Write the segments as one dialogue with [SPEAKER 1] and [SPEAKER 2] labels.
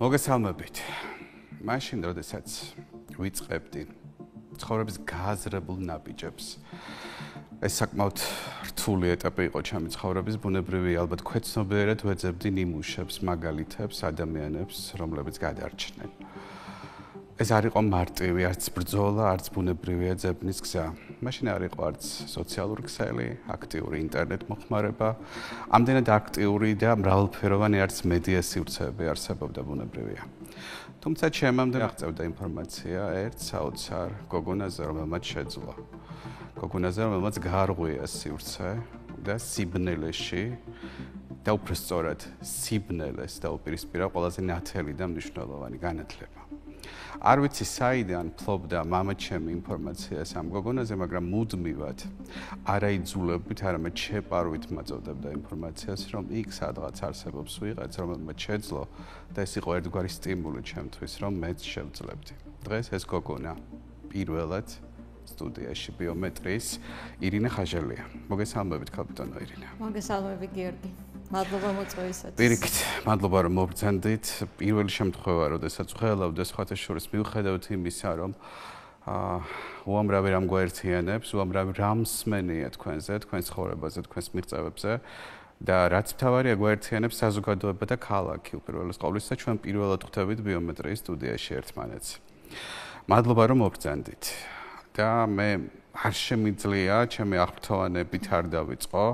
[SPEAKER 1] მოგესალმებით. მაშინ, როდესაც ვიწყებდი ცხოვრების გააზრებულ ნაბიჯებს, ეს საკმაოდ რთული ეტაპი იყო ჩემი ცხოვრების, ბუნებრივი ალბათ ქვეცნობიერად ვეძებდი ნიმუშებს, მაგალითებს, ადამიანებს, რომლებიც გადარჩნენ. ეს არ იყო მარტივი, არც ბრძოლა, არც ბუნებრივია ძებნის გზა. მაშინ არ იყო არც სოციალური ქსელი, აქტიური ინტერნეტ მოხმარება, ამდენად აქტიური და მრავალფეროვანი არც მედია სივრცეები არსებობდა ბუნებრივია. თუმცა ჩემამდე აღწევდა ინფორმაცია ერთ საოცარ გოგონაზე, რომელმაც შეძლო. გოგონაზე, რომელმაც გაარღვია სივრცე და სიბნელეში და უბრალოდ სიბნელეს დაუპირისპირა ყველაზე ნათელი და მნიშვნელოვანი განათლება. არ ვიცი საიდან ფლობდა მამაჩემი ინფორმაციას ამ გოგონაზე, მაგრამ მუდმივად არაიძულებით, არამედ შეპარვით მაწვდებდა ინფორმაციას, რომ იქ სადღაც არსებობს ვიღაც, რომელმაც შეძლო და ეს იყო ერთგვარი სტიმული ჩემთვის, რომ მეც შევძლებდი. დღეს ეს გოგონა პირველად სტუდიაში ბიომეტრიის ირინა ხაჟელია. მოგესალმებით, კაპიტანო ირინა.
[SPEAKER 2] მოგესალმები, გიორგი. მადლობა მოწვევისათვის.
[SPEAKER 1] პირიქით, მადლობა რომ მობრძანდით. პირველი შემთხვევა, როდესაც ვხელავ და სხვათა შორის მივხედავთ იმისა, რომ უამრავი რამ გვაერთიანებს, უამრავი რამ მსმენია თქვენზე, თქვენს ცხოვრებაზე, თქვენს მიღწევებზე და რაც მთავარია გვაერთიანებს საზოგადოება და ქალაქი. უპირველეს ყოვლისა, ჩვენ პირველად ხვდებით ბიომეტრიის სტუდიაში ერთმანეთს. მადლობა რომ მობრძანდით. და მე არ შემიძლია ჩემი აღფრთოვანებით არ დავიწყო.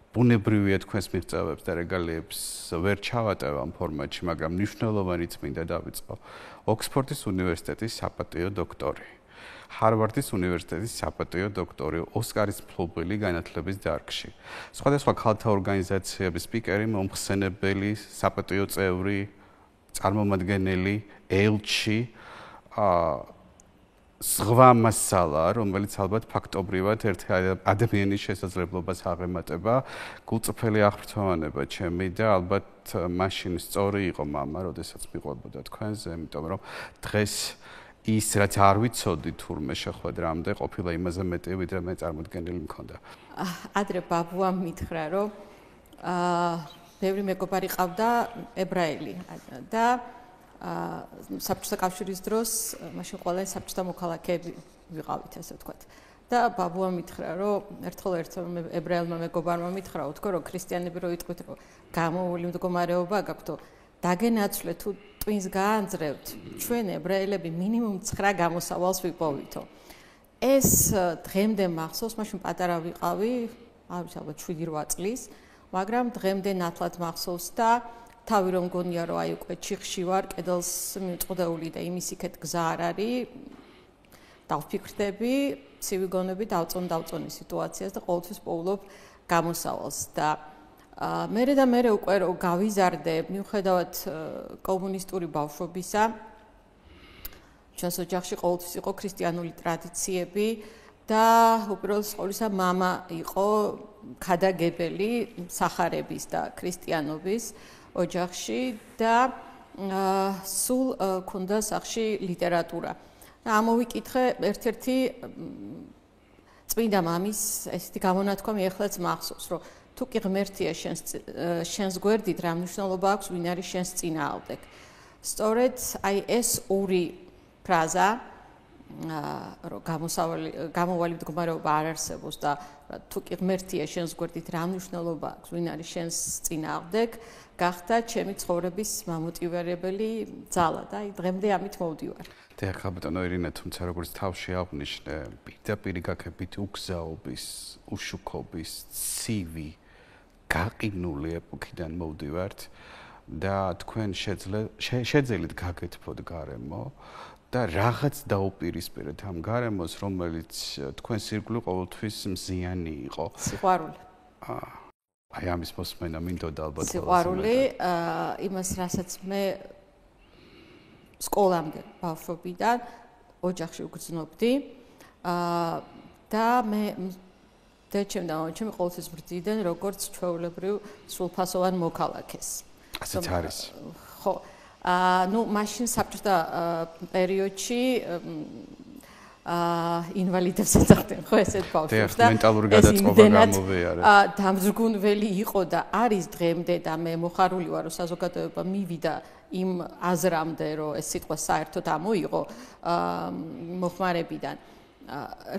[SPEAKER 1] ბუნებრივია თქვენს მიღწევებს და რეგალიებს ვერ ჩავატევ ამ ფორმატში, მაგრამ მნიშვნელოვანი წმინდა დავიწყო. ოქსფორდის უნივერსიტეტის საპატიო დოქტორი, ჰარვარდის უნივერსიტეტის საპატიო დოქტორი, ოსკარის მფლობელი განათლების დარგში. სხვადასხვა ქალთა ორგანიზაციების სპიკერი, მომხსენებელი, საპატიო წევრი, წარმომადგენელი, ელჩი, სხვა მასალა, რომელიც ალბათ ფაქტობრივად ერთი ადამიანის შესაძლებლობას აღემატება, გულწრფელი აღფრთოვანება ჩემი და ალბათ მაშინ სწორი იყო მამა, როდესაც მიყვებოდა თქვენზე, იმიტომ რომ დღეს ის რაც არ ვიცოდი თურმე შეხვედრამდე, ყოფილა იმაზე მეტი, ვიდრე მე წარმოდგენილი მქონდა.
[SPEAKER 2] ადრე ბაბუამ მითხრა, რომ ბევრი მეგობარი ყავდა ებრაელი და საბჭოთა კავშირის დროს მაშინ ყველა საბჭოთა მოქალაქეები ვიყავით, ასე ვთქვათ. და ბაბუამ მითხრა, რომ ერთხელ ებრაელმა მეგობარმა მითხრა, უთქო, რომ ქრისტიანები რო იტყვით, რომ გამოული მდგომარეობა გაქვთ, დაგენაცვლეთ თუ ტვინს გაანძრევთ, ჩვენ ებრაელები მინიმუმ 9 გამოსავალს ვიპოვითო. ეს დღემდე მახსოვს, მაშინ პატარა ვიყავი, არ ვიცი, ალბათ 7-8 წლის, მაგრამ დღემდე ნათლად მახსოვს და თავი რომ გონია, რომ აი უკვე ჩიხში ვარ, კედელს მივწყდეული და იმის იქეთ გზა არ არის. დავფიქრდები, ცივი გონები დავწონი სიტუაციას და ყოველთვის პოულობ გამოსავალს და მე უკვე რომ გავიზარდე, მიუხედავად კომუნისტური ბავშვობისა, ჩვენს ოჯახში ყოველთვის იყო ქრისტიანული ტრადიციები და უპირველეს ყოვლისა მამა იყო ქადაგებელი სახარების და ქრისტიანობის ოჯახში და სულ ქონდა სახში ლიტერატურა. ამოვიკითხე ერთ-ერთი წმინდა მამის ესეთი გამონათქვამი ეხლაც მახსოვს, რომ თუ კი ღმერთია შენს გვერდით, რა მნიშვნელობა აქვს, ვინ არის შენს წინააღმდეგ. სწორედ აი ეს ორი ფრაზა, რომ გამოვალი მდგომარეობა არ არსებობს და თუ კი ღმერთია შენს გვერდით, რა მნიშვნელობა აქვს, ვინ არის შენს წინააღმდეგ, გახდა ჩემი ცხოვრების მამოტივირებელი ძალა და აი დღემდე ამით მოვდივარ.
[SPEAKER 1] დიახ, კაპიტანო ირინა, თუმცა როგორც თავში აღნიშნე, პირდაპირი გაქებით უგზაობის, უშუქობის, ცივი, გაყინული ეპოქიდან მოვდივართ და თქვენ შეძელით გაგეთფოთ გარემო და რაღაც დაუპირისპირეთ ამ გარემოს, რომელიც თქვენს ირგვლივ ყოველთვის მზიანი იყო.
[SPEAKER 2] სიყვარული.
[SPEAKER 1] აი ამის მოსმენა მინდოდა ალბათ.
[SPEAKER 2] სიყვარული, იმას რასაც მე სკოლამდე ბავშვობიდან ოჯახში ვგრძნობდი და მე დედჩემ და მამაჩემ ყოველთვის ბრძიდნენ როგორც ჩვეულებრივ სრულფასოვან მოქალაქეს.
[SPEAKER 1] ასეც არის.
[SPEAKER 2] ხო. ნუ მაშინ საბჭოთა პერიოდში ინვალიდებს ეძახდნენ ხო ესეთ ბავშვებს
[SPEAKER 1] და მენტალური გადაწყობა გამოვიარეს.
[SPEAKER 2] დამძრგუნველი იყო და არის დღემდე და მე მოხარული ვარ რომ საზოგადოება მივიდა იმ აზრამდე რომ ეს სიტყვა საერთოდ ამოიღო მოხმარებიდან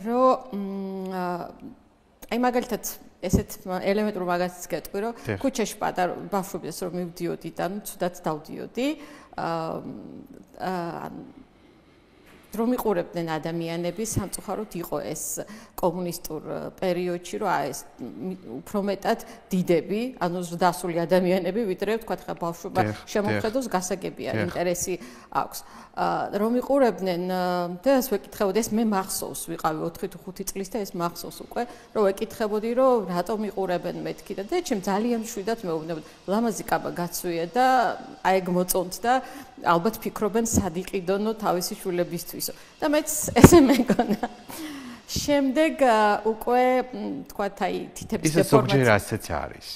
[SPEAKER 2] რომ აი მაგალითად ესეთ ელემენტურ მაგალითს გეტყვი რომ ქუჩაში პატარა ბავშვებს რომ მივდიოდი და ცუდად დავდიოდი რომ იყურებდნენ ადამიანები სამწუხაროდ იყო ეს კომუნისტურ პერიოდში რომ ეს უფრო მეტად დიდები ანუ ზრდასრული ადამიანები ვიდრე თქვა ხა ბავშვობა შემოხედოს გასაგებია ინტერესი აქვს რომ იყურებდნენ და ეს ვეკითხებოდი ეს მე მახსოვს ვიყავი 4 თუ 5 წლის და ეს მახსოვს უკვე რომ ვეკითხებოდი რომ რატომ იყურებენ მეთქი და ჩემ ძალიან მშვიდად მეუბნებოდი ლამაზი კაბა გაცვია და აი ეგ მოწონთ და ალბათ ფიქრობენ სად იყიდონო თავისი შვილებისთვისო და მეც ესე მეგონა შემდეგ უკვე თქვათ აი თითების
[SPEAKER 1] დეფორმაცია ისე ზოგჯერ ასეც არის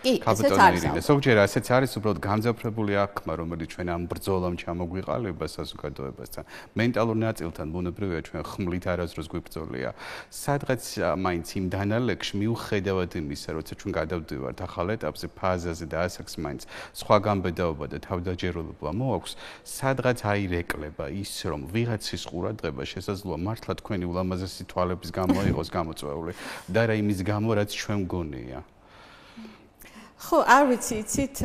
[SPEAKER 1] ზოგჯერ ასეც არის უბრალოდ გამძაფრებული აღქმა რომელიც ჩვენ ამ ბრძოლამ ჩამოგვიყალიბა საზოგადოებასთან მენტალურ ნაწილთან ბუნებრივია ჩვენ ხმლით არასდროს გვიბრძოლია სადღაც მაინც იმ დანალექში მიუხედავად იმისა როცა ჩვენ გადავდივართ ახალ ეტაპზე ფაზაზე და ასაკს მაინც სხვა გამბედაობა და თავდაჯერებულობა მოაქვს სადღაც აირეკლება ის რომ ვიღაცის ყურადღება შესაძლოა მართლა თქვენი ულამაზესი თვალების გამო იყოს გამოწვეული და რა იმის გამო რაც ჩვენ მგონია
[SPEAKER 2] ხო, არ ვიცი, იცით,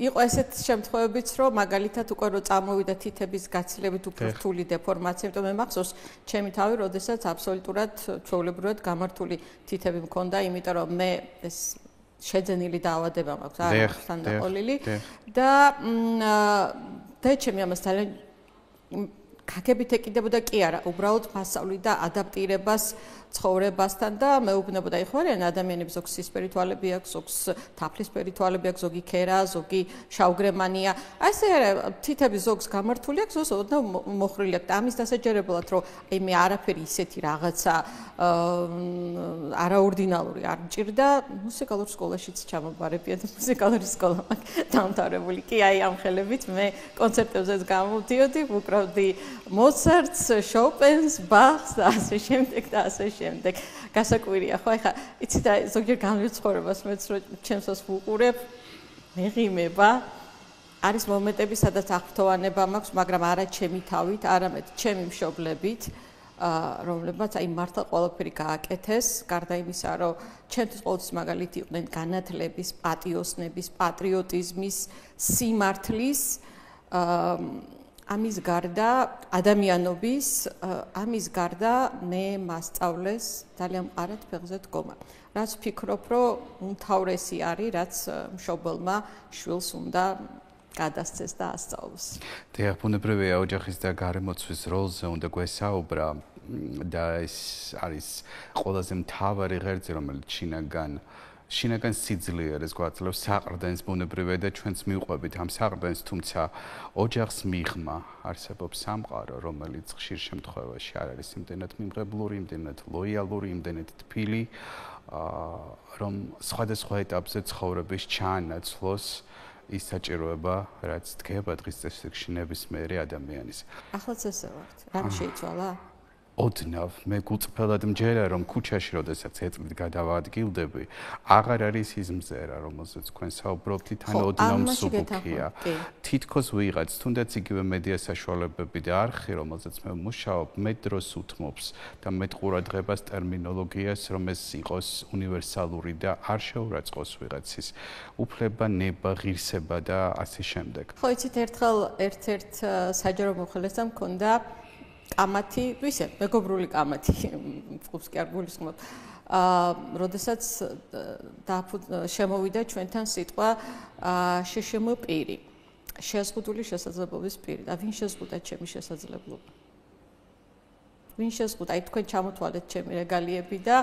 [SPEAKER 2] იყო ესეთ შემთხვევებიც, რომ მაგალითად უკვე რომ წამოვიდა თითების გაცილებით უფრო რთული დეფორმაცია, იმიტომ მე მახსოვს, ჩემი თავი, როდესაც აბსოლუტურად ჩვეულებრივად გამართული თითები მქონდა, იმიტომ რომ მე ეს შეძენილი დაავადება მაქვს, არ თანდაყოლილი და ჩემი ამას ძალიან გაგებით ეკიდებოდა კი არა, უბრალოდ მასწავლიდა ადაპტირებას ცხოვრებასთან და მეუბნებოდა ხო არიან ადამიანები ზოგს სისპერიტვალები აქვს, ზოგს თაფლისფერი თვალები აქვს, ზოგი ქერა, ზოგი შავგრემანია. ასე თითები ზოგს გამართული აქვს, ზოგს ოდნავ მოხრილი აქვს. ამის დასაჯერებლად რომ აი მე არაფერი ისეთი რაღაცა არაორდინალური არ მჭირდა, მუსიკალურ სკოლაშიც ჩამობარებია და მუსიკალური სკოლა მაქვს დამთავრებული. კი აი ამ ხელებით მე კონცერტებზეც გამოვდიოდი, ვუკრავდი მოცარტს, შოპენს, ბახს და ასე შემდეგ და ასე შემდეგ. გასაკვირია ხო, ეხლა იცი და ზოგჯერ განვიცხოვრებას მეც რომ ჩემსას ვუყურებ, მეღიმება. არის მომენტები, სადაც აღფრთოვანება მაქვს, მაგრამ არა ჩემი თავით, არამედ ჩემი მშობლებით, რომლებმაც აი მართლა ყველაფერი გააკეთეს, გარდა იმისა, რომ ჩემთვის ყოველთვის მაგალითი იყვნენ განათლების, პატიოსნების, პატრიოტიზმის, სიმართლის ამის გარდა ადამიანობის, ამის გარდა მე მასწავლეს ძალიან მყარად ფეხზე დგომა. რაც ვფიქრობ, რომ უმთავრესი არის, რაც მშობელმა შვილს უნდა გადასცეს და ასწავლოს.
[SPEAKER 1] დიახ, ბუნებრივია ოჯახის და გარემოცვის როლზე უნდა გვესაუბრა და ეს არის ყველაზე მთავარი ღერძი, რომელიც შინაგან სიძლიერეს გვაძლევს საყრდენს ბუნებრივია და ჩვენც მივყვებით ამ საყრდენს, თუმცა ოჯახს მიღმა არსებობს სამყარო, რომელიც ხშირ შემთხვევაში არ არის იმდენად მიმღებლური, იმდენად ლოიალური, იმდენად თბილი, რომ სხვადასხვა ეტაპზე ცხოვრების ჩაანაცვლოს ის საჭიროება, რაც დგება დღის წესრიგში ნებისმიერი ადამიანის.
[SPEAKER 2] ახლაც ესე ვართ. რამ შეიცვალა?
[SPEAKER 1] ოდნავ მე გუწფელად მჯერა რომ ქუჩაში როდესაც ეწლით გადავადგილდები აღარ არის ის მზერა რომელზეც თქვენ საუბრობთ თან ოდნავ მსუბუქია თითქოს ვიღაც თუნდაც იგივე მედია საშუალებები და არხი რომელზეც მე მუშაობ მე დროს უთმობს და მე ყურადღებას ტერმინოლოგიას რომ ეს იყოს უნივერსალური და არ შეურაცხყოს ვიღაცის უფლება ნება ღირსება და ასე შემდეგ
[SPEAKER 2] ხო იცით ერთხელ ერთ-ერთ საჯარო მოხელესთან მქონდა კამათი, ისე მეგობრული კამათი, ყურს კი არ გულისხმობ. როდესაც შემოვიდა ჩვენთან სიტყვა შშმ პირი, შეზღუდული შესაძლებლობის პირი და ვინ შეზღუდა ჩემი შესაძლებლობა? ვინ შეზღუდა? აი თქვენ ჩამოთვალეთ ჩემი რეგალიები და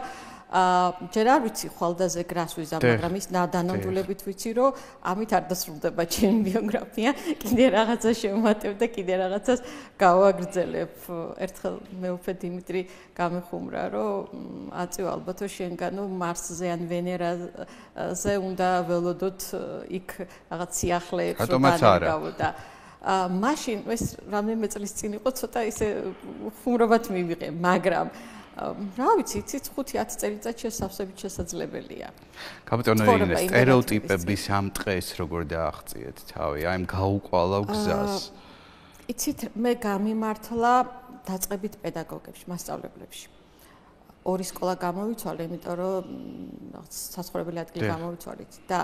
[SPEAKER 2] ჯერ არ ვიცი ხვალდაზე გრას ვიზამ, მაგრამ ის დანამდვილებით ვიცი, რომ ამით არ დასრულდება ჩემი ბიოგრაფია, კიდე რაღაცა შევმატებ და კიდე რაღაცას გავაგრძელებ. ერთხელ მეუფე დიმიტრი გამეხუმრა, რომ აწიო ალბათო შენგანო მარსზე ან ვენერაზე უნდა ველოდოთ იქ რაღაც სიახლეებს რომ დაგავდა. მაშინ ეს რამდენიმე წლის წინ იყო ცოტა ისე ხუმრობად მივიღე, მაგრამ რა ვიცი, 5-10 წელიწადში სასწრაფოდ შესაძლებელია.
[SPEAKER 1] კაპიტანი ინე სტერეოტიპების ამ დღეს როგორ დააღწიეთ თავი, აი ამ გაუყვალავ გზას.
[SPEAKER 2] იცით, მე გამიმართლა დაწყებით პედაგოგებში, მასწავლებლებში. ორი სკოლა გამოვიცვალე, იმიტომ რომ საცხოვრებელი ადგილი გამოვიცვალეთ და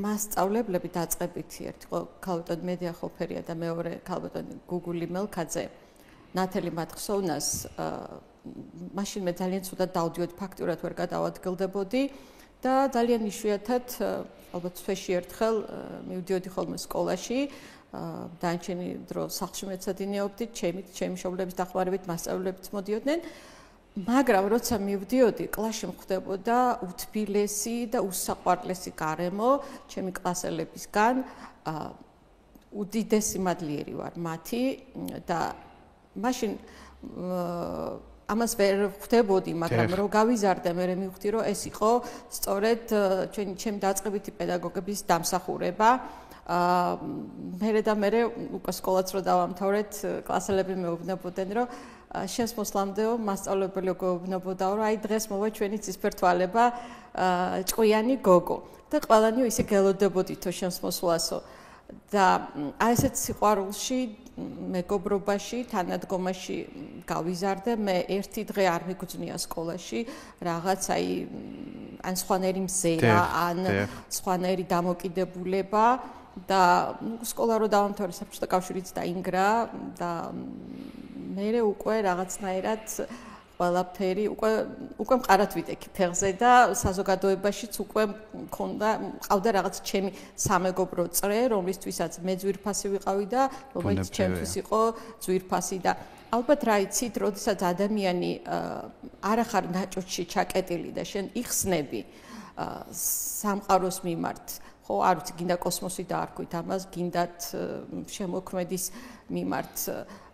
[SPEAKER 2] მასწავლებლები დაწყებითი ერთი იყო ქალბატონი მედია ხოფერია და მეორე ქალბატონი გუგული მელქაძე. ნათელი მათხსოვნას მაშინ მე ძალიან ცუდად დავდიოდი ფაქტურად ვერ გადავადგილდებოდი და ძალიან იშვიათად ალბათ თვეში ერთხელ მივდიოდი ხოლმე სკოლაში დანარჩენი დრო სახლში მეცადინეობდი ჩემი მშობლების დახმარებით მასწავლებლებიც მოდიოდნენ მაგრამ როცა მივდიოდი კლასში მხვდებოდა უთბილესი და უსაყვარლესი გარემო ჩემი კლასელებისგან უდიდესი მადლიერი ვარ მათი და მაშინ ამას ვერ ხვდებოდი, მაგრამ რო გავიზარდე, მე მივხვდი, რომ ეს იყო სწორედ ჩემი დაწყებითი პედაგოგების დამსახურება. მერე და მერე უკვე სკოლაც რო დავამთავრეთ, კლასელები მეუბნებოდნენ, რომ შენს მოსლამდეო მასწავლებელი გეუბნებოდაო, რომ აი დღეს მოვა ჩვენი ცისფერთვალება ჭკვიანი გოგო. და ყველანი ისე გელოდებოდითო შენს მოსვლასო. და აი ესეთ სიყვარულში მეგობრობაში, თანადგომაში გავიზარდე, მე ერთი დღე არ მიგძნია სკოლაში, რაღაც აი ან სხვანაირი მზერა, ან სხვანაირი დამოკიდებულება და სკოლა რო დავამთავრე საბჭოთა კავშირიც დაინგრა და მე უკვე რაღაცნაირად ყველაფერი უკვე მყარად ვიდექი ფეხზე და საზოგადოებაშიც უკვე მყავდა რაღაც ჩემი სამეგობრო წრე, რომლისთვისაც მე ძვირფასი ვიყავი და რომელიც ჩემთვის იყო ძვირფასი და ალბათ რა იცით, როდესაც ადამიანი არ ახარ ნაჭუჭში ჩაკეტილი და შენ იხსნები სამყაროს მიმართ, ხო, არ ვიცი, გინდა კოსმოსი დაარქვით ამას, გინდათ შემოქმედის მიმართ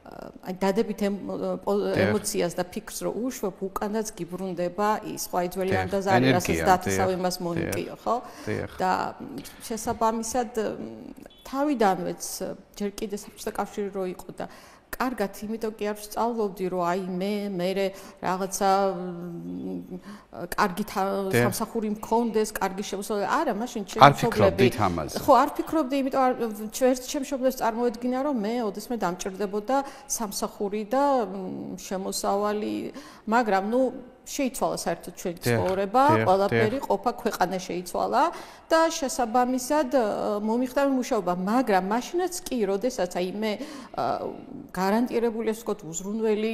[SPEAKER 2] აი დადებით ემოციას და ფიქრს რო უშვებ უკანაც გიბრუნდება ის სხვა ძველი ანდაზარი რასაც დათესავ იმას მონიკიო ხო და შესაბამისად თავიდანვეც ჯერ კიდე საბჭოთა კავშირი რო იყო და კარგად იმიტომ კი არ ვსწავლობდი რომ აი მე რაღაცა კარგი სამსახური მქონდეს, კარგი შემოსავალი. არა, მაშინ
[SPEAKER 1] ჩემშობლები
[SPEAKER 2] ხო, არ ფიქრობდი, იმიტომ ჩემშობლებს წარმოედგინა რომ მე ოდესმე დამჭირდებოდა სამსახური და შემოსავალი, მაგრამ ნუ შეიცვალა საერთოდ ჩვენი ცხოვრება, ყველაფერი ყოფა ქვეყანა შეიცვალა და შესაბამისად მომიხდა მუშაობა, მაგრამ მაშინაც კი, როდესაც აი მე გარანტირებული ასე ვთქვათ, უზრუნველი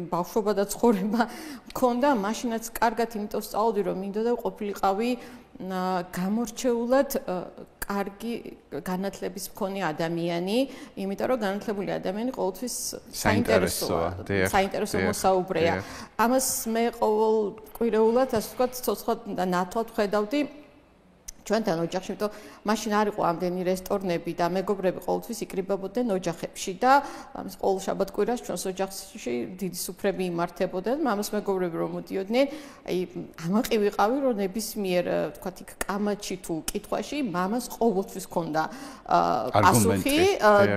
[SPEAKER 2] ბავშვობა და ცხოვრება მქონდა, მაშინაც კარგად იმიტომ სწავლდი, რომ მინდოდა ყოფილიყავი გამორჩეულად კარგი განათლების მქონე ადამიანი, იმიტომ რომ განათლებული ადამიანი ყოველთვის საინტერესო მოსაუბრეა. ამას მე ყოველკვირეულად, ასე ვთქვათ, ცოცხლად და ნათლად ხედავდი ჩვენთან ოჯახში, იმიტომ მაშინ არ იყო ამდენი რესტორნები და მეგობრები ყოველთვის იკრიბებოდნენ ოჯახებში და ამის ყოველ შაბათ-კვირას ჩვენს ოჯახში დიდი სუფრები იმართებოდა. მამას მეგობრები რომ მოდიოდნენ, აი ამაყი ვიყავი, რომ ნებისმიერ, ვთქვათ, იქ კამათში თუ კითხვაში მამას ყოველთვის ჰქონდა პასუხი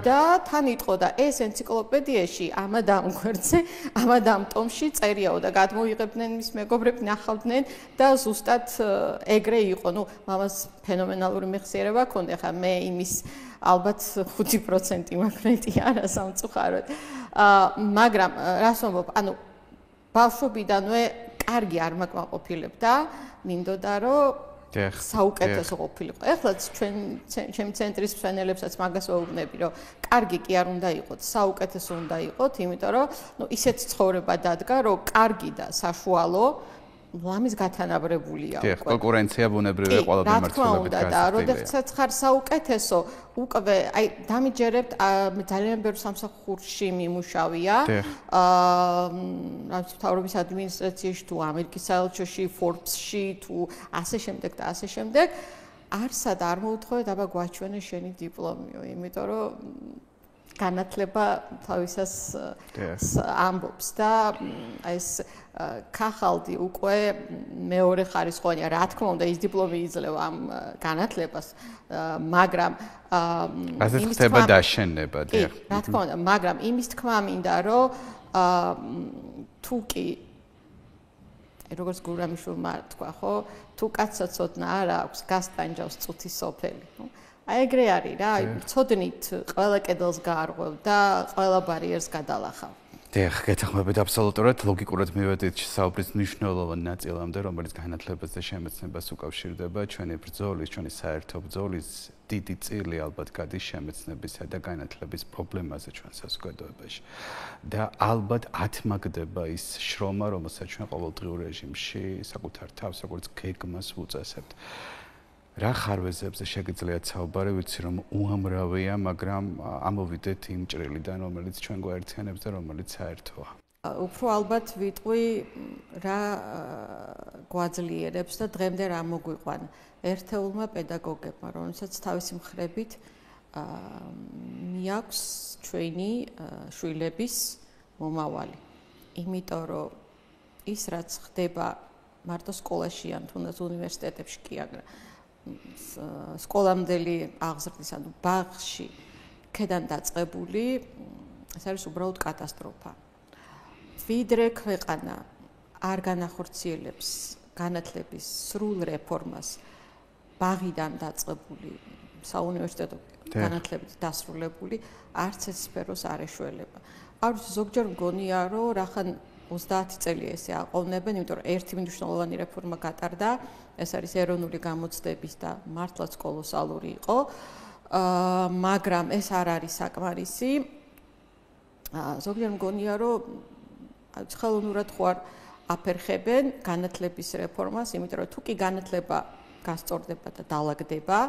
[SPEAKER 2] და თან იტყოდა ეს ენციკლოპედიაში ამადამ გვერდზე, ამადამ ტომში წერიაო და გადმოიღებდნენ მის მეგობრები, ნახავდნენ და ზუსტად ეგრე იყო. ნუ მამას ფენომენალური მეხსიერება ქონდა, ხა მე იმის ალბათ 5% მაგნეტი არა სამწუხაროდ. მაგრამ რას ვამბობ, ანუ ბავშვობიდანვე კარგი არ მაკმაყოფილებდა, მინდოდა რომ საუკეთესო ყოფილიყო. ეხლაც ჩემი ცენტრის მსვენელებსაც მაგას ვეუბნები, რომ კარგი კი არ უნდა იყოთ, საუკეთესო უნდა იყოთ, იმიტომ რომ ნუ ისეთი ცხოვრება დადგა, რომ კარგი და საშუალო ლამის გათანაბრებულია
[SPEAKER 1] უკვე. კონკურენცია ბუნებრივია ყველა მიმართულებით
[SPEAKER 2] გასწავლებით. და როდესაც ხარ საუკეთესო, უკვე აი დამიჯერებთ ძალიან ბევრ სამსახურში მიმუშავია. რაც მთავრობის ადმინისტრაციაში თუ ამერიკის საელჩოში, Forbes-ში თუ ასე შემდეგ და ასე შემდეგ, არსად არ მოუთხოვეთ, აბა გვაჩვენე შენი დიპლომიო, იმიტომ რომ განათლება თავისას ამბობს და ეს ქახალდი უკვე მეორე ხარისხოვანია. რა თქმა უნდა, ის დიპლომი იძლევა ამ განათლებას, მაგრამ
[SPEAKER 1] ასეც ხდება დაშენება, დიახ.
[SPEAKER 2] რა თქმა უნდა, მაგრამ იმის თქმა მინდა, რომ თუ კი როგორც გურამიშვილმა თქვა, ხო, თუ კაცსა ცოდნა არ აქვს, გასტანჯავს წუთი სოფელი. აი ეგრე არის რა, ცოდნით ყველა კედელს გაარღვევ და ყველა ბარიერს გადალახავ.
[SPEAKER 1] დიახ, გეთანხმებით აბსოლუტურად, ლოგიკურად მივედით საუბრის მნიშვნელოვან ნაწილამდე, რომელიც განათლებას და შემეცნებას უკავშირდება, ჩვენი ბრძოლის, ჩვენი საერთო ბრძოლის დიდი წილი ალბათ გადის შემეცნებისა და განათლების პრობლემაზე ჩვენ საზოგადოებაში. და ალბათ ათმაგდება ის შრომა, რომელსაც ჩვენ ყოველდღიურ რეჟიმში საკუთარ თავს, როგორც გეგმას ვუწესებთ. რა ხარვეზებზე შეგიძლიათ საუბარი, ვიცი რომ უამრავია, მაგრამ ამოვიდეთ იმ ჭრილიდან, რომელიც ჩვენ გვაერთიანებს და რომელიც საერთოა.
[SPEAKER 2] უფრო ალბათ ვიტყვი რა გვაძლიერებს და დღემდე რა მოგვიყვანა ერთეულმა პედაგოგებმა, რომელსაც თავისი მხრებით მიაქვს ჩვენი შვილების მომავალი. იმიტომ რომ ის რაც ხდება მარტო სკოლაში ან თუნდაც უნივერსიტეტებში კი არა სკოლამდელი აღზრდის, ანუ ბაღში ქედან დაწყებული, ეს არის უბრალოდ კატასტროფა. ვიდრე ქვეყანა არ განახორციელებს განათლების სრულ რეფორმას ბაღიდან დაწყებული, საუნივერსიტეტო განათლებით დასრულებული, არც ეს სფეროს არ ეშველება. არ ვიცი, ზოგჯერ მგონია, რომ რახან 30 წელი ესე აყოვნებენ, იმიტომ რომ ერთი მნიშვნელოვანი რეფორმა გატარდა, ეს არის ეროვნული გამოცდების და მართლაც კოლოსალური იყო, მაგრამ ეს არ არის საკმარისი. ზოგჯერ მგონია, რომ ხელოვნურად ხო არ აფერხებენ განათლების რეფორმას, იმიტომ რომ თუ კი განათლება გასწორდება და დაალაგდება,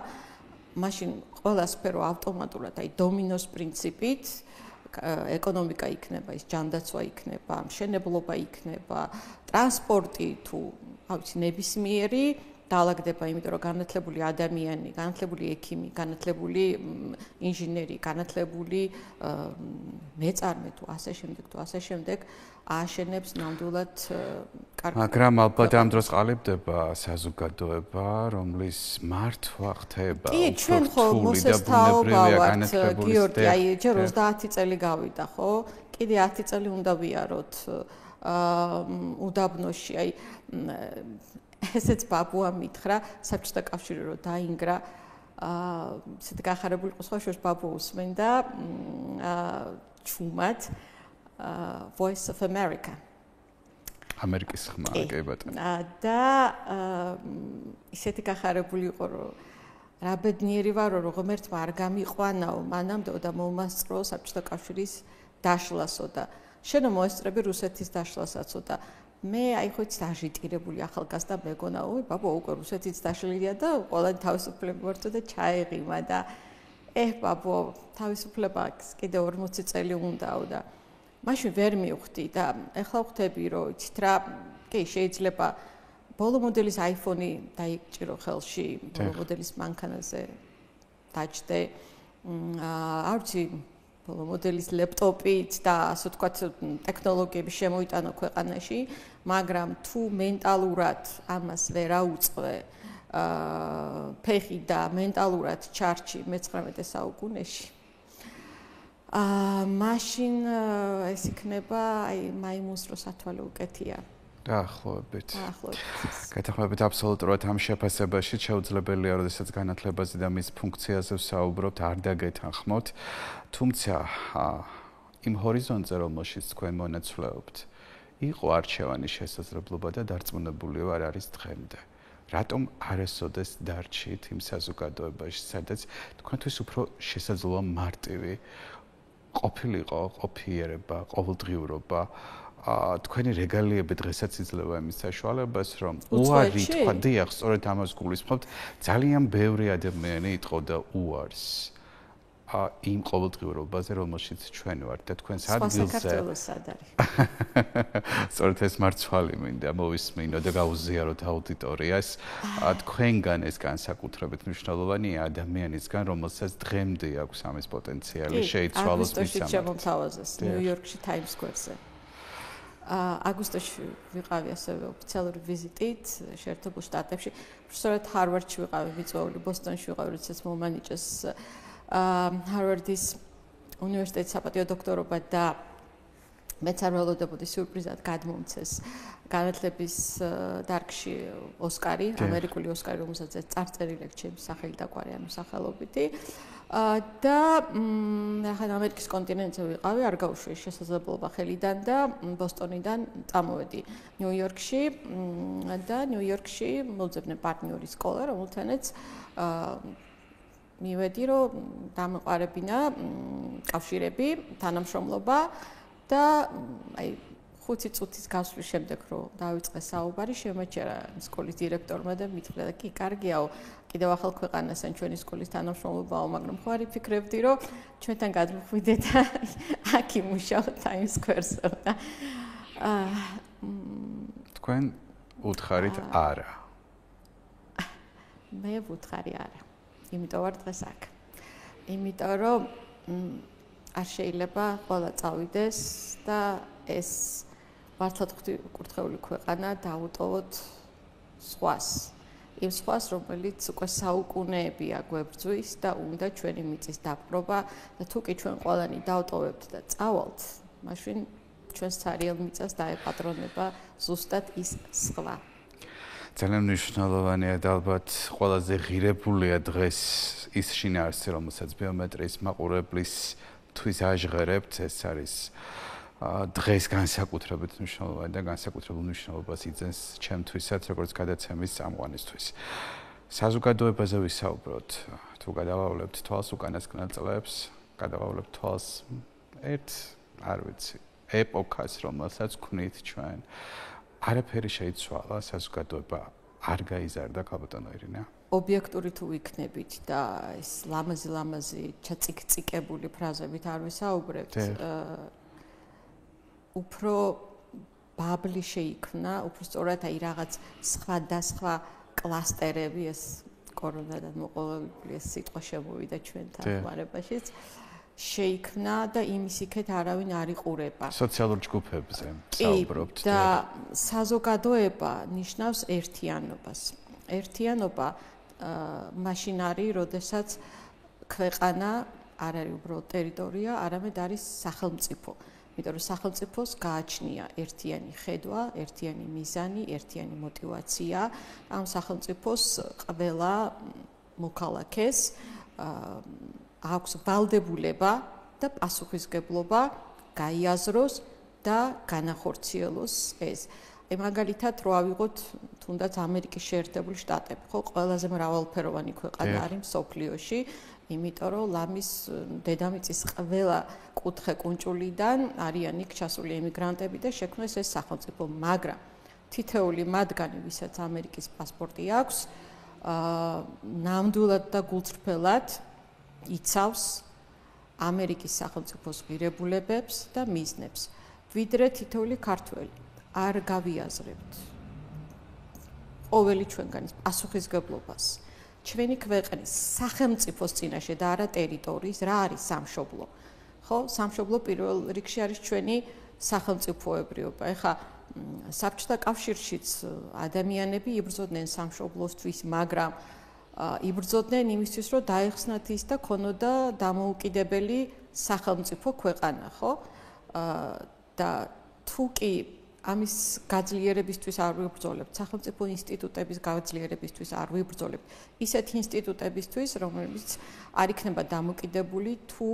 [SPEAKER 2] მაშინ ყველა სფერო ავტომატურად, აი დომინოს პრინციპით ეკონომიკა იქნება, ის ჯანდაცვა იქნება, მშენებლობა იქნება, ტრანსპორტი თუ ავიცი ნებისმიერი დაალაგდება, იმიტომ რომ განათლებული ადამიანი, განათლებული ექიმი, განათლებული ინჟინერი, განათლებული მეწარმე თუ ასე შემდეგ ააშენებს ნამდვილად კარგ.
[SPEAKER 1] მაგრამ ალბათ ამ დროს ყალიბდება საზოგადოება, რომლის მართვა ხდება
[SPEAKER 2] კი, ჩვენ ხო მოსესწაობავართ, გიორგი, აი ჯერ 30 წელი გავიდა, ხო? კიდე 10 წელი უნდა ვიაროთ უდაბნოში, აი ესეც ბაბუამ მითხრა, საბჭოთა კავშირი რო დაინგრა, ისეთ გახარებული იყო სხვა შორის ბაბუ უსმენდა ჩუმად Voice of America.
[SPEAKER 1] ამერიკის ხმა, კი ბატონო.
[SPEAKER 2] და ისეთი გახარებული იყო, რომ რა ბედნიერი ვარო, რომ ღმერთმა არ გამიყვანაო მანამდე და მომასწრო საბჭოთა კავშირის დაშლასო და შენო მოესწრები რუსეთის დაშლასაც და მე აი ხო იცი დაჟიტირებული ახალგაზრდა მეგონა, ой, ბაბო, უკვე რუსეთიც დაშლილია და ყველანი თავისუფლები ვართ და ჩაეღიმა და ბაბო, თავისუფლება კიდე 40 წელი უნდაო და მაშინ ვერ მივხვდი და ეხლა ვხვდები, რომ იცით რა, კი, შეიძლება ბოლო მოდელის iPhone-ი დაიჭირო ხელში, ბოლო მოდელის მანქანაზე დაჭდე. არ ვიცი, ბოლო მოდელის ლეპტოპით და ასე ვთქვათ, ტექნოლოგიები შემოიტანო ქვეყანაში, მაგრამ თუ მენტალურად ამას ვერ აუწყვე, ფეხი და მენტალურად ჩარჩი მე-19 საუკუნეში. მაშინ ეს იქნება აი მაიმუნს რო სათვალე უკეთია.
[SPEAKER 1] დაახლოებით. გეთანხმებით აბსოლუტურად ამ შეფასებაში შეუძლებელია, როდესაც განათლებაზე და მის ფუნქციაზე ვსაუბრობთ, არ დაგეთანხმოთ. თუმცა იმ ჰორიზონტზე, რომელშიც თქვენ მონაცვლეობთ, იყო არჩევანის შესაძლებლობა და დარწმუნებული ვარ არის დღემდე. რატომ არასოდეს დარჩით იმ საზოგადოებაში, სადაც თქვენთვის უფრო შესაძლოა მარტივი ყოფილიყო ყოფიერება, ყოველდღიურობა, თქვენი რეგალიები დღესაც იძლევა იმის საშუალებას, რომ უარი თქვა, დიახ, სწორედ ამას გულისხმობთ, ძალიან ბევრი ადამიანი იტყოდა უარს იმ ყოველდღიურობაზე, რომელშიც ჩვენ ვართ და თქვენს ადგილზე.
[SPEAKER 2] საქართველოს სად არის?
[SPEAKER 1] სწორედ ეს მარცვალი მინდა მოვისმინო და გაუზიაროთ აუდიტორიას. თქვენგან ეს განსაკუთრებით მნიშვნელოვანია ადამიანისგან, რომელსაც დღემდე აქვს ამის პოტენციალი შეიცვალოს მის
[SPEAKER 2] აგვისტოში შემომთავაზეს ნიუ-იორკში Times Square-ზე. აგვისტოში ვიყავი ასევე ოფიციალური ვიზიტით შეერთებულ შტატებში. სწორედ ჰარვარდში ვიყავი, ვიწვეული ბოსტონში ვიყავი, როდესაც მომანიჭეს ჰარვარდის უნივერსიტეტის საპატიო დოქტორობა და მეც არ ველოდებოდი სიურპრიზად გადმომცეს განათლების დარგში ოსკარი, ამერიკული ოსკარი, რომელსაც წარწერილი აქვს ჩემი სახელი და კვარი, ანუ სახელობითი. და ახლა ამერიკის კონტინენტზე ვიყავი, არ გაუშვი შესაძლებლობა ხელიდან და ბოსტონიდან წამოვედი ნიუ-იორკში და ნიუ-იორკში მოვძებნე პარტნიორი სკოლა, რომელთანაც მივედი, რომ დამეყარებინა კავშირები, თანამშრომლობა და აი 5 წუთის გასვლის შემდეგ რომ დავიწყე საუბარი, შემოჭერა სკოლის დირექტორმა და მითხრა და კი კარგიაო, კიდევ ახალ ქვეყანასთან ჩვენი სკოლის თანამშრომლობაო, მაგრამ ხო არ იფიქრებდი, რომ ჩვენთან გადმოხვიდე და აქ იმუშაოთ Times Square-ზე და
[SPEAKER 1] თქვენ უთხარით არა.
[SPEAKER 2] მე ვუთხარი არა. იმიტომ ვარ დღეს აქ. იმიტომ რომ არ შეიძლება ყველა წავიდეს და ეს მართლაც კურთხეული ქვეყანა დაუტოვოთ სხვას. იმ სხვას, რომელიც უკვე საუკუნეებია გვებრძვის და უნდა ჩვენი მიწის დაპყრობა და თუ კი ჩვენ ყველანი დავტოვებთ და წავალთ, მაშინ ჩვენს ცარიელ მიწას დაეპატრონება ზუსტად ის სხვა.
[SPEAKER 1] ძალიან მნიშვნელოვანია და ალბათ ყველაზე ღირებულია დღეს ის შინაარსი, რომელსაც ბიომეტრიის მაყურებლის თვის აჟღერებთ, ეს არის დღეს განსაკუთრებით მნიშვნელოვანი და განსაკუთრებულ მნიშვნელობას იძენს ჩემთვისაც, როგორც გადაცემის წამყვანისთვის. საზოგადოებაზე ვისაუბროთ, თუ გადავავლებთ თვალს უკანასკნელ წლებს, გადავავლებთ თვალს ერთ, არ ვიცი, ეპოქას, რომელსაც ვნით ჩვენ. არაფერი შეიცვალა, საზოგადოება არ გაიზარდა, ქალბატონო ირინა.
[SPEAKER 2] ობიექტური თუ ვიქნებით და ეს ლამაზი ჩაწიკწიკებული ფრაზებით არ ვისაუბრებთ, უფრო ბაბლი შეიქმნა, უფრო სწორად აი რაღაც სხვადასხვა კლასტერები, ეს კორონადან მოყოლებული ეს სიტყვა შემოვიდა ჩვენ თანხმარებაშიც, შეიქმნა და იმის იქეთ არავინ არ იყურება.
[SPEAKER 1] სოციალურ ჯგუფებზე საუბრობთ.
[SPEAKER 2] და საზოგადოება ნიშნავს ერთიანობას. ერთიანობა მაშინ არის, როდესაც ქვეყანა არ არის უბრალოდ ტერიტორია, არამედ არის სახელმწიფო. იმიტომ რომ სახელმწიფოს გააჩნია ერთიანი ხედვა, ერთიანი მიზანი, ერთიანი мотиваცია. ამ სახელმწიფოს ყველა მოქალაქეს აქვს ვალდებულება და პასუხისგებლობა გაიაზროს და განახორციელოს ეს. მაგალითად რო ავიღოთ თუნდაც ამერიკის შეერთებული შტატები, ხო, ყველაზე მრავალფეროვანი ქვეყანა არის მსოფლიოში, იმიტომ რომ ლამის დედამიწის ყველა კუთხე კუნჭულიდან არიან იქ ჩასული ემიგრანტები და შექმნეს ეს სახელმწიფო, მაგრამ თითეული მათგანი, ვისაც ამერიკის პასპორტი აქვს, ნამდვილად და გულწრფელად იცავს ამერიკის სახელმწიფოს ღირებულებებს და მიზნებს, ვიდრე თითოეული ქართველი. არ გავიაზრებთ ყოველი ჩვენგანის პასუხისგებლობას ჩვენი ქვეყნის სახელმწიფოს წინაშე და არა ტერიტორიის, რა არის სამშობლო. ხო, სამშობლო პირველ რიგში არის ჩვენი სახელმწიფოებრიობა. ეხლა საბჭოთა კავშირშიც ადამიანები იბრძოდნენ სამშობლოსთვის, მაგრამ იბრძოდნენ იმისთვის, რომ დაეხსნათ ის და ქონოდა დამოუკიდებელი სახელმწიფო ქვეყანა, ხო? და თუ კი ამის გაძლიერებისთვის არ ვიბრძოლებთ, სახელმწიფო ინსტიტუტების გაძლიერებისთვის არ ვიბრძოლებთ, ისეთ ინსტიტუტებისთვის, რომლებიც არ იქნება დამოკიდებული თუ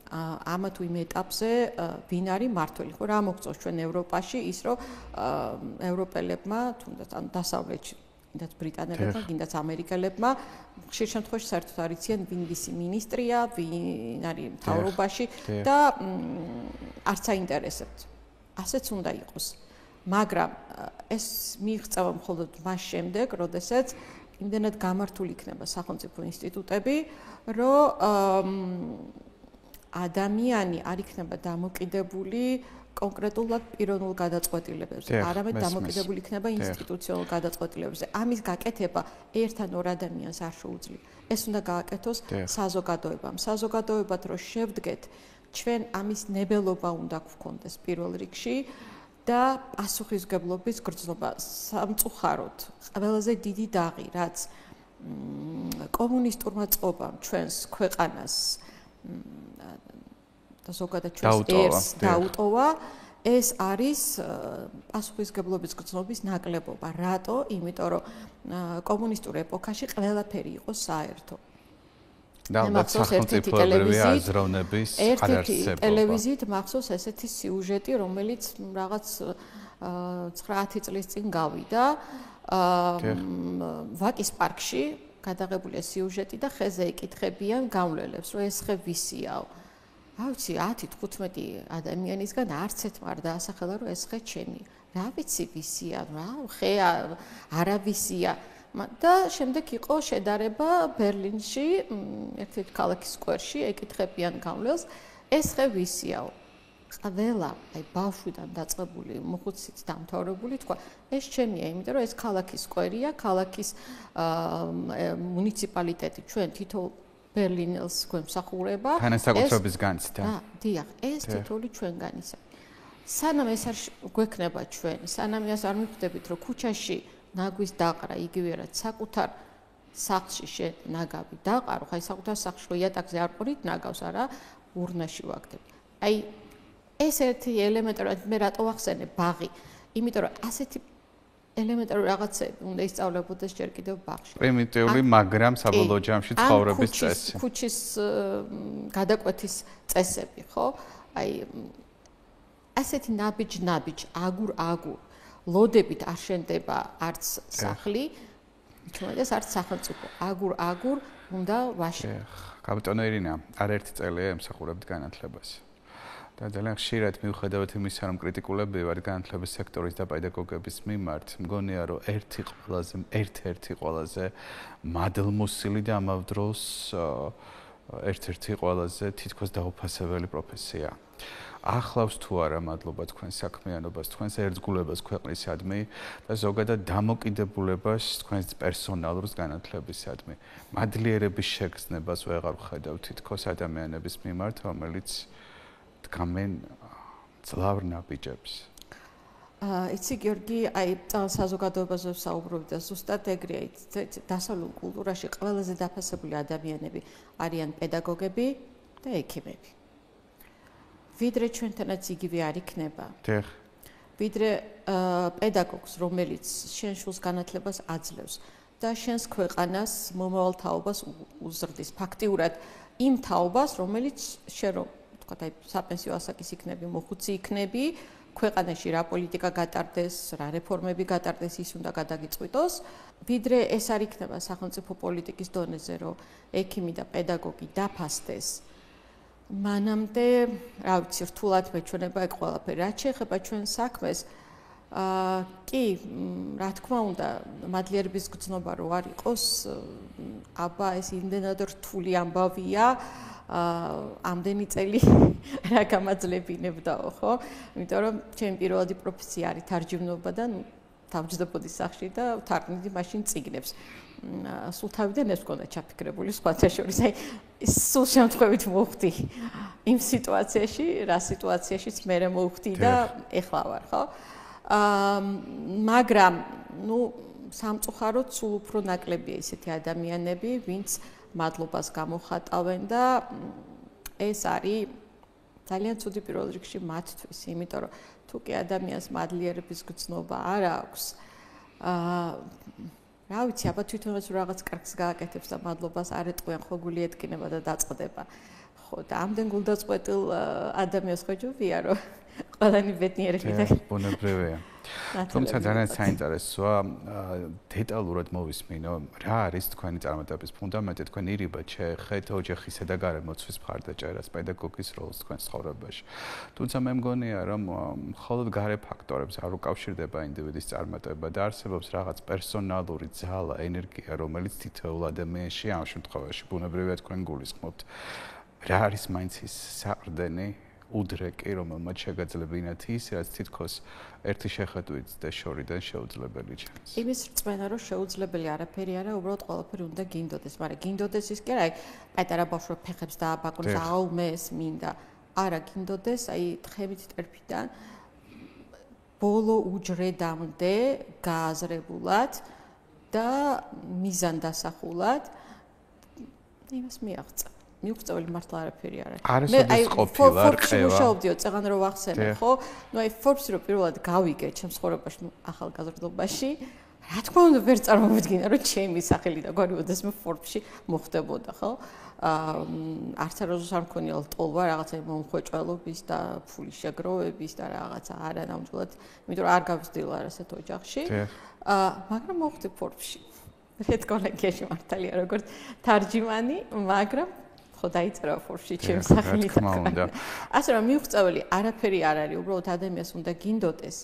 [SPEAKER 2] ამა თუ იმ ეტაპზე ვინ არის მართველი. ხო, რა მოგწონს ჩვენ ევროპაში ის, რომ ევროპელებმა, თუნდაც ანუ დასავლეთში, თუნდაც ბრიტანელებმა, თუნდაც ამერიკელებმა, ხშირ შემთხვევაში საერთოდ არ იციან ვინ ვისი მინისტრია, ვინ არის მთავრობაში და არც აინტერესებთ. ასეც უნდა იყოს. მაგრამ ეს მიიღწევა მხოლოდ მას შემდეგ, როდესაც იმდენად გამართული იქნება სახელმწიფო ინსტიტუტები, რომ ადამიანი არ იქნება დამოკიდებული კონკრეტულად პიროვნულ გადაწყვეტილებებზე, არამედ დამოკიდებული იქნება ინსტიტუციონალურ გადაწყვეტილებებზე. ამის გაკეთება ერთ ან ორ ადამიანს არ შეუძლია. ეს უნდა გააკეთოს საზოგადოებამ. საზოგადოებად რო შევდგეთ, ჩვენ ამის ნებელობა უნდა გვქონდეს პირველ რიგში და პასუხისმგებლობის გრძნობა. სამწუხაროდ, ყველაზე დიდი დაღი, რაც კომუნისტურმა წყობამ ჩვენს ქვეყანას და ზოგადად ჩვენს ერს დაუტოვა, ეს არის პასუხისმგებლობის გრძნობის ნაკლებობა. რატო? იმიტომ რომ კომუნისტურ ეპოქაში ყველაფერი იყო საერთო.
[SPEAKER 1] და სახელმწიფოებრივი აზროვნების არარსებობა.
[SPEAKER 2] ტელევიზიით მახსოვს ესეთი სიუჟეტი, რომელიც რაღაც 9 წლის წინ გავიდა. ვაკის პარკში გადაღებულია სიუჟეტი და ხეზე იკითხებიან გამვლელებს, რომ ეს ხე ვისიაო. რა ვიცი, 10-15 ადამიანისგან არც ერთმა არ დაასახელა, რომ ეს ხე ჩემია. რა ვიცი, ვისია, რა ხე არავისია. და შემდეგ იყო შედარება ბერლინში, ერთ-ერთი ქალაქის სკვერში, ეკითხებიან გამვლელს, ეს ხე ვისიაო. ყველა, აი ბავშვიდან დაწყებული, მოხუცით დამთავრებული თქვა, ეს ჩემია, იმიტომ რომ ეს ქალაქის სკვერია, ქალაქის მუნიციპალიტეტი ჩვენ თითოეულ ბერლინელს გვემსახურება.
[SPEAKER 1] განსაკუთრების განცდა.
[SPEAKER 2] დიახ, ეს თითოეული ჩვენგანისა. სანამ ეს არ გვექნება ჩვენ, სანამ ეს არ მიხვდებით, რომ ქუჩაში ნაგვის დაყრა იგივე რაც საკუთარ სახლში შენ ნაგავი დაყარო, ხაი საკუთარ სახლში რო იატაკზე არ ყურით ნაგავს, არა, ურნაში ვაგდებ. აი ეს ერთი ელემენტარული, მე რატო ვახსენე ბაღი? იმიტომ რომ ასეთი ელემენტარული რაღაცები უნდა ისწავლებოდეს ჯერ კიდევ ბაღში.
[SPEAKER 1] პრიმიტიული, მაგრამ საბოლოო ჯამში ცხოვრების წესი.
[SPEAKER 2] ქუჩის გადაკვეთის წესები, ხო? აი ასეთი ნაბიჯ, აგურ ლოდებით არ შენდება არც სახლი, თუმცა არც სახელმწიფო. აგურ უნდა ვაშენო.
[SPEAKER 1] კაპიტან ირინა, არაერთი წელია ემსახურებთ განათლებას. და ძალიან ხშირად მიუხედავად იმისა, რომ კრიტიკულები ვართ განათლების სექტორის და პედაგოგების მიმართ, მგონია, რომ ერთ-ერთი ყველაზე მადლმოსილი და ამავ დროს ერთ-ერთი ყველაზე თითქოს დაუფასებელი პროფესია. ახლავს თუ არა მადლობა თქვენს საქმიანობას, თქვენს ერთგულებას ქვეყნისადმი და ზოგადად დამოკიდებულებას თქვენს პერსონალურ განათლებისადმი. მადლიერების შეგრძნებას ვეღარ ვხედავ თითქოს ადამიანების მიმართ, რომელიც დგამენ ძლავრ ნაბიჯებს.
[SPEAKER 2] იცი გიორგი, აი საზოგადოებაზე ვსაუბრობ და ზუსტად ეგრეა, დასავლურ კულტურაში ყველაზე დაფასებული ადამიანები არიან პედაგოგები და ექიმები. ვიდრე ჩვენთანაც იგივე არ იქნება.
[SPEAKER 1] დიახ.
[SPEAKER 2] ვიდრე პედაგოგს, რომელიც შენ შულს განათლებას აძლევს და შენს ქვეყანას მომავალ თაობას უზრდის ფაქტიურად იმ თაობას, რომელიც შენ რომ თქვა აი საპენსიო ასაკის იქნები, მოხუცი იქნები, ქვეყანაში რა პოლიტიკა გატარდეს, რა რეფორმები გატარდეს, ის უნდა გადაგიწყვიტოს. ვიდრე ეს არ იქნება სახელმწიფო პოლიტიკის დონეზე, რომ ექიმი და პედაგოგი დაფასდეს. მანამდე, რა ვიცი, რთულად მეჩვენება ეგ ყველაფერი. რაც შეეხება ჩვენ საქმეს, კი, რა თქმა უნდა, მადლიერების გრძნობა რო არ იყოს, აბა ეს იმდენად რთული ამბავია, ამდენი წელი რა გამაძლებინებდაო, ხო? იმიტომ რომ ჩემი პირველადი პროფესია არის თარჯიმნობა და თავჯდებოდი სახში და ვთარგმნიდი მაშინ წიგნებს. სულ თავიდან ეს მქონდა ჩაფიქრებული სხვათა შორის, აი სულ შემთხვევით მოვხდი იმ სიტუაციაში, რა სიტუაციაშიც მე მოვხდი და ეხლა ვარ, ხო? მაგრამ, ნუ სამწუხაროდ სულ უფრო ნაკლებია ისეთი ადამიანები, ვინც მადლობას გამოხატავენ და ეს არის ძალიან ცუდი პირველ რიგში მათთვის, იმიტომ რომ თუ კი ადამიანს მადლიერების გრძნობა არ აქვს, რა ვიცი, აბა თვითონაც რაღაც კარგს გააკეთებს და მადლობას არ ეტყვიან, ხო გული ეთკინება და დაწყდება. ხო და ამდენ გულდაწყვეტილ ადამიანს ხო ჯობია, რომ ყველანი ბედნიერები და
[SPEAKER 1] ბუნებრივია. თუმცა ძალიან საინტერესოა დეტალურად მოვისმინო, რა არის თქვენი წარმატების ფუნდამენტი, თქვენ ირიბად შეეხეთ ოჯახისა და გარემოცვის მხარდაჭერას, პედაგოგის როლს თქვენ ცხოვრებაში. თუმცა მე მგონია, რომ მხოლოდ გარე ფაქტორებს არ უკავშირდება ინდივიდის წარმატება და არსებობს რაღაც პერსონალური ძალა, ენერგია, რომელიც თითოეულ ადამიანში ამ შემთხვევაში ბუნებრივია თქვენ გულისხმობთ. რა არის მაინც ის საყრდენი უდრეკი, რომელმაც შეგაძლებინათ ის, რაც თითქოს ერთი შეხედვით და შორიდან შეუძლებელი ჩანს.
[SPEAKER 2] იმის რწმენა, რომ შეუძლებელი არაფერი არა, უბრალოდ ყველაფერი უნდა გინდოდეს, მაგრამ გინდოდეს ის კი არა, პატარა ბავშვს ფეხებს დააბაკვნოს, აუმეს მინდა. არა გინდოდეს, აი თხემით ტერფიდან ბოლო უჯრედამდე გააზრებულად და მიზანდასახულად იმას მიაღწევ. მიუღწეველი მართლა არაფერი არ არის.
[SPEAKER 1] მე აი
[SPEAKER 2] Forbes-ში მუშაობდიო, წეღან რო ვახსენე, ხო? ნუ აი Forbes-ი რო პირველად გავიგე ჩემს ცხოვრებაში, ნუ ახალგაზრდობაში, რა თქმა უნდა ვერ წარმოვიდგინა, რომ ჩემი სახელი და გვარი ოდესმე Forbes-ში მოხდებოდა, ხო? არც არასდროს არ მქონია ლტოლვა რაღაცა მომხვეჭველობის და ფულის შეგროვების და რაღაცა არანამჯულად, იმიტომ რომ არ გავსდილა ასეთ ოჯახში. მაგრამ მოხდი Forbes-ში. რედკოლეგიაში მართალია როგორც თარჯიმანი, მაგრამ ხო დაიწერა Forbes-ში ჩემი სახელი და ასე რომ მიუღწეველი არაფერი არ არის, უბრალოდ ადამიანს უნდა გინდოდეს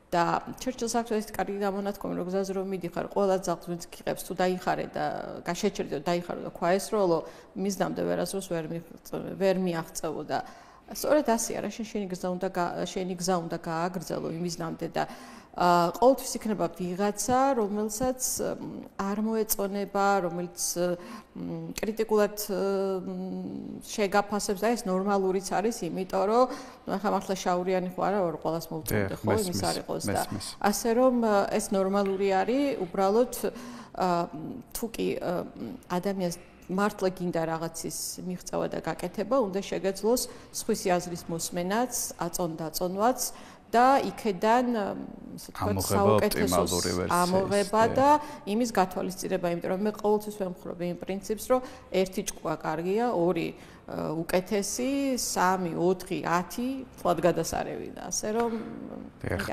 [SPEAKER 2] და Churchill-ს აქვს ეს კარგი გამონათქვამი, რომ გზაზე რომ მიდიხარ, ყველა ძაღლს ვინც გიყებს თუ დაიხარე და გაშეჭრიდო დაიხარო და ქვაესროლო, მისდამდე ვერასდროს ვერ მიაღწევო და სწორედ ასე არა, შენი გზა უნდა გააგრძელო იმისდამდე და ყოველთვის იქნება ვიღაცა, რომელსაც არ მოეწონება, რომელიც კრიტიკულად შეგაფასებს და ეს ნორმალურიც არის, იმიტომ რომ ახლა მართლა შაურიანი ხო არა, რომ ყველას მოვწონდე ხო, იმის არ იყოს და ასე რომ ეს ნორმალური არის, უბრალოდ თუ კი ადამიანს მართლა გინდა რაღაცის მიღწევა და გაკეთება, უნდა შეგეძლოს სხვისი აზრის მოსმენაც, აწონ-დაწონვაც და იქედან ასე ვთქვათ საუკეთესოს ამოღება და იმის გათვალისწინება, იმიტომ რომ მე ყოველთვის ვემხრობ იმ პრინციპს, რომ ერთი ჭკუა კარგია, ორი უკეთესი, 3, 4, 10 თლად გადასარევი და ასე რომ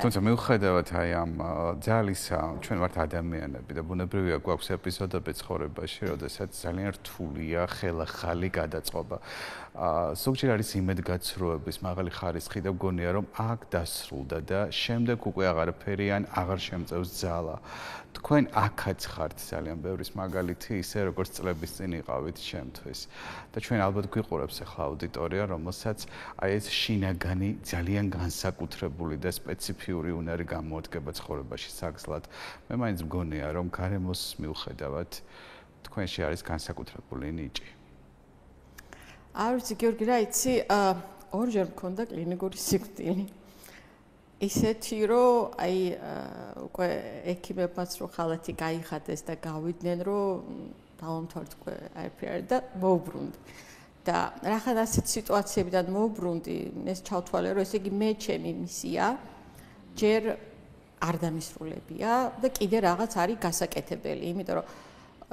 [SPEAKER 1] თუმცა მიუხედავად აი ამ ძალისა, ჩვენ ვართ ადამიანები და ბუნებრივია გვაქვს ეპიზოდები ცხოვრებაში, როდესაც ძალიან რთულია ხელახალი გადაწყობა. ზოგჯერ არის იმედგაცრუების მაღალი ხარისხი და მგონია რომ აქ დასრულდა და შემდეგ უკვე აღარაფერი ან აღარ შემწევს ძალა. თქვენ აქაც ხართ ძალიან ბევრის მაგალითი, ისე როგორც წლების წინ იყავით ჩემთვის. და ჩვენ ალბათ გვიყურებს ახლა აუდიტორია, რომელსაც აი ეს შინაგანი ძალიან განსაკუთრებული და სპეციფიური უნარი გამოადგება ცხოვრებაში საგზლად. მე მაინც მგონია რომ გარემოს მიუხედავად თქვენში არის განსაკუთრებული ნიჭი.
[SPEAKER 2] არ ვიცი გიორგი რა იცი, ორჯერ მქონდა კლინიკური სიკვდილი. ისეთი რომ აი უკვე ექიმებმაც რომ ხალათი გაიხადეს და გავიდნენ რომ დავამთავრეთ უკვე არაფერი და მოუბრუნდი. და რახან ასეთ სიტუაციებიდან მოუბრუნდი, ეს ჩავთვალე რომ ესე იგი მე ჩემი მისია ჯერ არ დამისრულებია და კიდე რაღაც არის გასაკეთებელი, იმიტომ რომ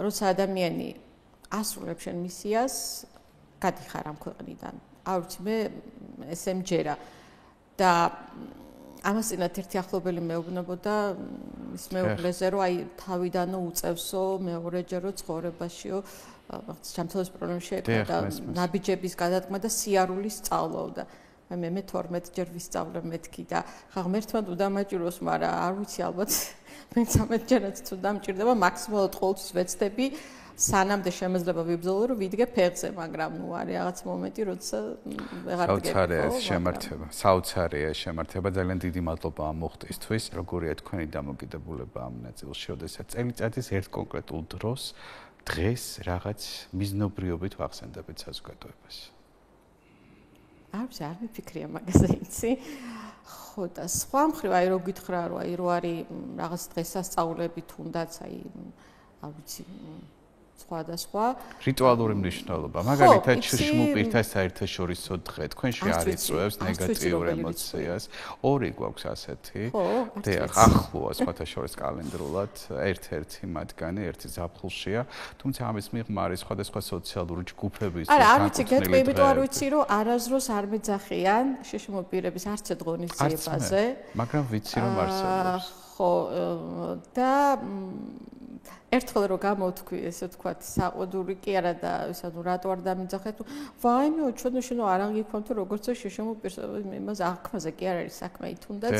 [SPEAKER 2] როცა ადამიანი ასრულებს შენ მისიას გადიხარ ამ ქვეყნიდან. არ ვიცი მე ესე მჯერა და ამას წინათ ერთი ახლობელი მეუბნებოდა ის მეუღლეზე რომ აი თავიდანო უწევსო მეორეჯერო ცხოვრებაშიო სამთელოს პრობლემაში ეკა და ნაბიჯების გადატყმა და სიარულის სწავლო და მე 12 ჯერ ვისწავლე მეთქი და ხა ღმერთმა უდამაჭიროს, მაგრამ არ ვიცი ალბათ მე 13 ჯერაც თუ დამჭირდება მაქსიმალურად ყოველთვის ვეცდები სანამდე შემეძლება ვიბრძოლო რომ ვიდგე ფეხზე, მაგრამ ნუ არის რაღაც მომენტი, როცა ვეღარ დგები.
[SPEAKER 1] საოცარია შემართება, ძალიან დიდი მადლობა ამ მოხდისთვის. როგორია თქვენი დამოკიდებულება ამ ნაწილში, როდესაც წელიწადის ერთ კონკრეტულ დროს დღეს რაღაც მიზნობრიობით ვახსენდებით საზოგადოებას.
[SPEAKER 2] არ ვიცი, არ მიფიქრია მაგაზე იცი. ხო და სხვა მხრივ აი რო გითხრა რომ აი რო არის რაღაც დღესასწაულები თუნდაც აი არ ვიცი სხვადასხვა
[SPEAKER 1] რიტუალური მნიშვნელობა. მაგალითად, შშმ პირთა საერთაშორისო დღე თქვენში არ იწვევს ნეგატიურ ემოციას. ორი გვაქვს ასეთი. დიახ, ახლოა სხვათა შორის კალენდრულად, ერთ-ერთი მათგანი, ერთი ზაფხულშია, თუმცა ამის მიღმა არის სხვადასხვა სოციალური ჯგუფების
[SPEAKER 2] არა, არ ვიცი, გეტყვი, იმიტომ არ ვიცი, რომ არასდროს არ მეძახიან შშმ პირების არც ღონისძიებაზე.
[SPEAKER 1] მაგრამ ვიცი, რომ არსებობს.
[SPEAKER 2] ხო, და ერთხელ რომ გამოვთქვი, ესე ვთქვათ, საყვედური კი არა და ისა ნუ რატო არ დამიძახეთ? ვაიმეო, ჩვენ არ აღიქვამთ თუ როგორც შშმ პირს იმას აღქმაზე კი არ არის საქმე, თუნდაც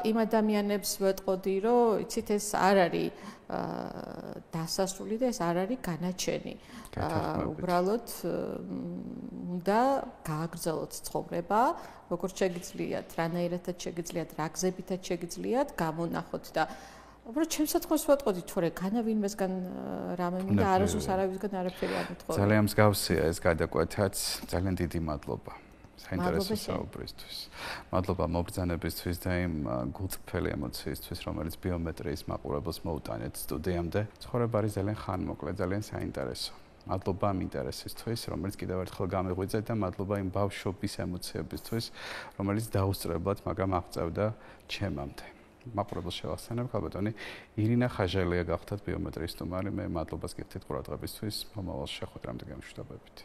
[SPEAKER 2] იმ ადამიანებს ვეტყოდი, რომ იცით ეს არ არის დასასრული და ეს არ არის განაჩენი. უბრალოდ უნდა გააგრძელოთ ცხოვრება, როგორც შეგიძლიათ, რანაირადაც შეგიძლიათ, რა გზებითაც შეგიძლიათ, გამონახოთ და უბრალოდ ჩემს საქმეს ვატყოდით, თორე განა ვინმესგან რამე მინდა, არასდროს არავისგან არაფერი არ მithხოვე.
[SPEAKER 1] ძალიან მსგავსია ეს გადაკვეთაც, ძალიან დიდი მადლობა. საინტერესო საუბრისთვის. მადლობა მობრძანებისთვის და იმ გულწრფელი ემოციისთვის, რომელიც ბიომეტრიის მაყურებელს მოუტანეთ სტუდიამდე. ცხოვრება არის ძალიან ხანმოკლე, ძალიან საინტერესო. მადლობა ამ ინტერესისთვის, რომელიც კიდევ ერთხელ გამიღვიძეთ და მადლობა იმ ბავშვობის ემოციებისთვის, რომელიც დაუსწრებლად, მაგრამ აღწევდა ჩემამდე. მაყურებელს შევახსენებ, ქალბატონი ირინა ხაჟელია გახდათ ბიომეტრიის სტუმარი. მე მადლობას გიხდით ყურადღებისთვის. მომავალ შეხვედრამდე გამშვიდობებით.